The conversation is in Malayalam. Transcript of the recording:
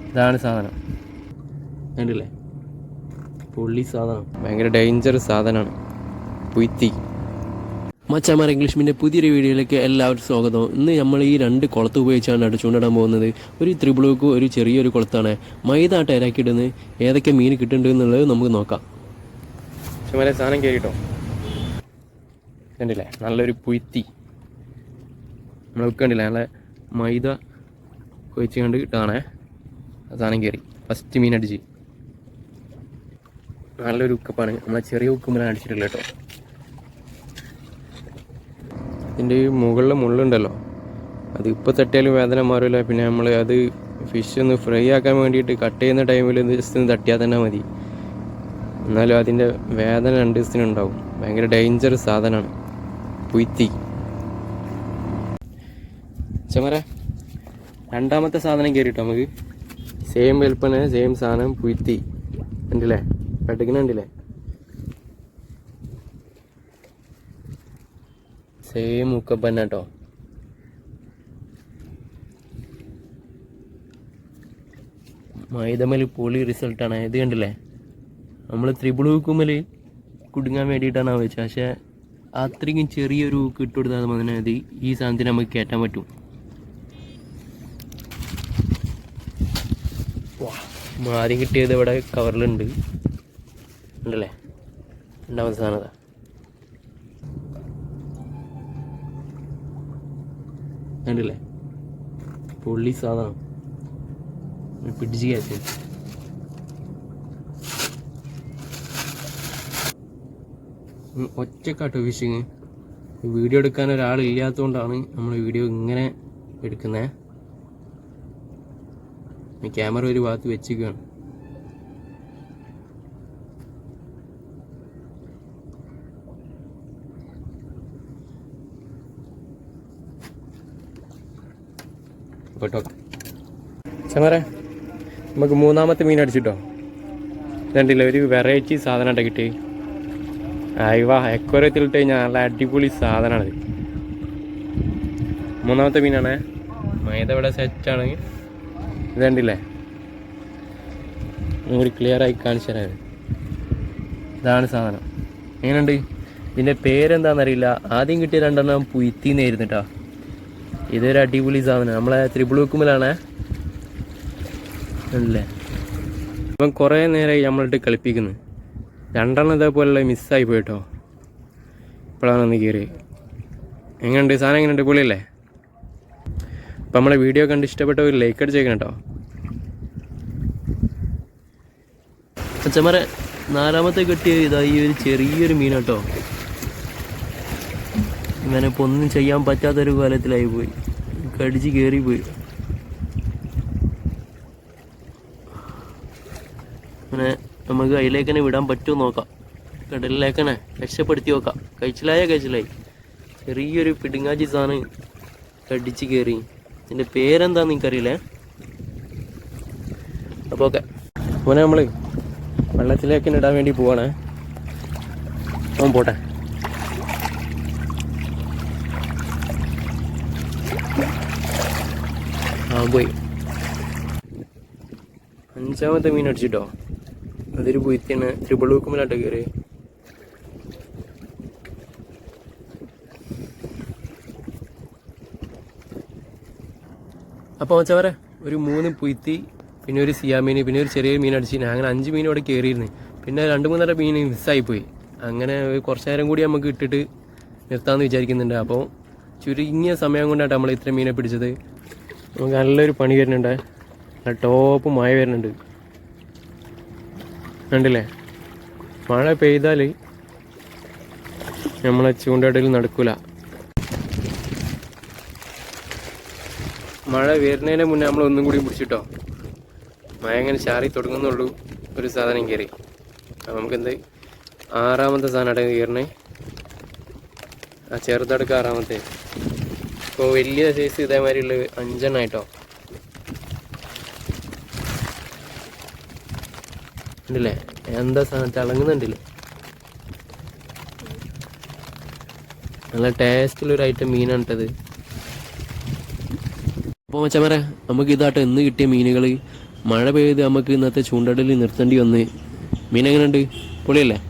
ഇതാണ് സാധനം, കണ്ടില്ലേ? പൊള്ളി സാധനം, ഭയങ്കര ഡേഞ്ചർ സാധനമാണ് പുയ്ത്തി. മച്ചാമാർ ഇംഗ്ലീഷ് മീൻ്റെ പുതിയൊരു വീഡിയോയിലേക്ക് എല്ലാവർക്കും സ്വാഗതം. ഇന്ന് നമ്മൾ ഈ 2 കുളത്ത് ഉപയോഗിച്ചാണ് ചൂണ്ടിടാൻ പോകുന്നത്. ഒരു ത്രിബിളുക്ക് ഒരു ചെറിയൊരു കുളത്താണ്. മൈദ ഇറക്കിയിടുന്നത്. ഏതൊക്കെ മീൻ കിട്ടുന്നുണ്ട് എന്നുള്ളത് നമുക്ക് നോക്കാം. മച്ചാമാരെ സാധനം കയറിട്ടോ, കണ്ടില്ലേ? നല്ലൊരു പുയ്ത്തി നമ്മൾ വെക്കണ്ടില്ല, നല്ല മൈദ കൊഴിച്ച് കണ്ട് കിട്ടാണേ. സാധനം കയറി. ഫസ്റ്റ് മീൻ അടിച്ച് നല്ലൊരു ഉക്കപ്പാണ്. നമ്മളെ ചെറിയ ഉക്കുമ്പലാണ് അടിച്ചിട്ടില്ല കേട്ടോ. ഇതിൻ്റെ ഈ മുകളിൽ മുള്ളുണ്ടല്ലോ, അത് ഇപ്പോൾ തട്ടിയാലും വേദന മാറില്ല. പിന്നെ നമ്മൾ അത് ഫിഷ് ഒന്ന് ഫ്രൈ ആക്കാൻ വേണ്ടിയിട്ട് കട്ട് ചെയ്യുന്ന ടൈമിൽ ജസ്റ്റ് ഒന്ന് തട്ടിയാൽ തന്നെ മതി. എന്നാലും അതിൻ്റെ വേദന 2 ദിവസത്തിനുണ്ടാവും. ഭയങ്കര ഡേഞ്ചർ സാധനമാണ് പുയ്ത്തി. ചമര രണ്ടാമത്തെ സാധനം കയറിട്ടോ നമുക്ക്. സെയിം വെൽപ്പന് സെയിം സാധനം പുയ്ത്തി. ഉണ്ടല്ലേ? കടിക്കുന്നുണ്ടല്ലേ? സെയിം മുക്കപ്പന്നെ കേട്ടോ. മൈദമൽ പൊളി റിസൾട്ടാണ് ഇത്. കണ്ടില്ലേ? നമ്മൾ ത്രിബിൾ ഹൂക്കുമ്മൽ കുടുങ്ങാൻ വേണ്ടിയിട്ടാണ് വെച്ചത്. പക്ഷേ അത്രയ്ക്കും ചെറിയൊരു ഹൂക്ക് ഇട്ട് കൊടുത്താൽ മതി ഈ സാധനത്തിന് നമുക്ക് കയറ്റാൻ പറ്റും. ആദ്യം കിട്ടിയത് ഇവിടെ കവറിലുണ്ട്, ഉണ്ടല്ലേ? രണ്ടാമത്തെ സാധനം കണ്ടില്ലേ? പൊള്ളി സാധനം പിടിച്ച് കയറ്റി. ഒറ്റക്കാട്ടോ ഫിഷിങ്. വീഡിയോ എടുക്കാൻ ഒരാളില്ലാത്തതുകൊണ്ടാണ് നമ്മൾ വീഡിയോ ഇങ്ങനെ എടുക്കുന്നത്. ക്യാമറ ഒരു ഭാഗത്ത് വെച്ചിരിക്കുകയാണ്. കേട്ടോ ചമറേ, നമുക്ക് മൂന്നാമത്തെ മീൻ അടിച്ചിട്ടോ. രണ്ടില്ല, ഒരു വെറൈറ്റി സാധനമായിട്ട് കിട്ടി. അയവാ എക്വറത്തിലിട്ട് കഴിഞ്ഞാൽ നല്ല അടിപൊളി സാധനമാണത്. മൂന്നാമത്തെ മീനാണ്. മൈദ ഇവിടെ സെറ്റാണ്. ഇത് കണ്ടില്ലേ? ഒരു ക്ലിയറായി കാണിച്ചു തരാം. ഇതാണ് സാധനം. എങ്ങനെയുണ്ട്? ഇതിൻ്റെ പേരെന്താണെന്നറിയില്ല. ആദ്യം കിട്ടിയ 2 പുയ്ത്തിന്നായിരുന്നു കേട്ടോ. ഇതൊരു അടിപൊളി സാധനം. നമ്മളെ ത്രിബിൾ ഹൂക്കുമ്മലാണ് അല്ലേ? അപ്പം കുറേ നേരമായി നമ്മളിട്ട് കളിപ്പിക്കുന്നു. 2 ഇതേപോലുള്ള മിസ്സായി പോയിട്ടോ. ഇപ്പോഴാണ് ഒന്ന് കയറി. എങ്ങനെയുണ്ട് സാധനം? എങ്ങനെയുണ്ട്? പൊളിയല്ലേ? അപ്പം നമ്മളെ വീഡിയോ കണ്ട് ഇഷ്ടപ്പെട്ട ഒരു ലൈക്ക് അടിച്ചേക്കണം കേട്ടോ. അച്ഛന്മാരെ നാലാമത്തെ കിട്ടിയ ഇതാ ഈ ഒരു ചെറിയൊരു മീൻ കേട്ടോ. ഇവനിപ്പോൾ ഒന്നും ചെയ്യാൻ പറ്റാത്തൊരു കാലത്തിലായി പോയി. കടിച്ച് കയറിപ്പോയി. അങ്ങനെ നമുക്ക് അതിലേക്കന്നെ വിടാൻ പറ്റുമോ നോക്കാം. കടലിലേക്കന്നെ രക്ഷപ്പെടുത്തി നോക്കാം. കഴിച്ചിലായി. ചെറിയൊരു പിടുങ്ങാച്ചി സാധനം കടിച്ച് കയറി. ഇതിൻ്റെ പേരെന്താന്ന് എനിക്കറിയില്ലേ. അപ്പോൾ ഓക്കെ, മോനെ നമ്മൾ വെള്ളത്തിലേക്ക് ഇടാൻ വേണ്ടി പോവാണേ. അവൻ പോട്ടെ. പോയി. 5ാമത്തെ മീൻ അടിച്ചിട്ടോ. അതൊരു പുയ്ത്തിയാണ്. ത്രിബിൾ ഹൂക്കുമ്മലാട്ടോ കയറി. അപ്പോൾ വെച്ചവരെ ഒരു 3 പുയ്ത്തി, പിന്നെ ഒരു സിയാമീൻ, പിന്നെ ഒരു ചെറിയ മീൻ അടിച്ചിന്. അങ്ങനെ 5 മീൻ ഇവിടെ കയറിയിരുന്നു. പിന്നെ 2-3 മീൻ മിസ്സായിപ്പോയി. അങ്ങനെ കുറച്ച് നേരം കൂടി നമുക്ക് ഇട്ടിട്ട് നിർത്താമെന്ന് വിചാരിക്കുന്നുണ്ട്. അപ്പോൾ ചുരുങ്ങിയ സമയം കൊണ്ടാണ് നമ്മൾ ഇത്ര മീനെ പിടിച്ചത്. നമുക്ക് നല്ലൊരു പണി വരുന്നുണ്ട്. നല്ല ടോപ്പ് മഴ വരുന്നുണ്ട്. കണ്ടില്ലേ? മഴ പെയ്താൽ നമ്മളെ ചൂണ്ടയിടൽ നടക്കില്ല. മഴ വരുന്നതിന് മുന്നേ നമ്മൾ ഒന്നും കൂടി പിടിച്ചിട്ടോ. മഴ അങ്ങനെ ചാറി തുടങ്ങുന്നുള്ളൂ. ഒരു സാധനം കയറി. അപ്പം നമുക്കെന്ത് 6ാമത്തെ സാധനമായിട്ട് കയറണേ. ആ ചെറുതടുക്ക 6ാമത്തെ. ഇപ്പോൾ വലിയ സൈസ് ഇതേമാതിരിയുള്ള 5 ആയിട്ടോ. ഉണ്ടല്ലേ? എന്താ സാധനം തിളങ്ങുന്നുണ്ടല്ലേ? നല്ല ടേസ്റ്റുള്ളൊരു ഐറ്റം മീനാണ് ഇട്ടത്. അപ്പോൾ മച്ചമാരെ നമുക്ക് ഇതാട്ടോ ഇന്ന് കിട്ടിയ മീനുകൾ. മഴ പെയ്ത് നമുക്ക് ഇന്നത്തെ ചൂണ്ടടൽ നിർത്തേണ്ടി വന്ന്. മീൻ എങ്ങനെയുണ്ട്? പൊളിയല്ലേ?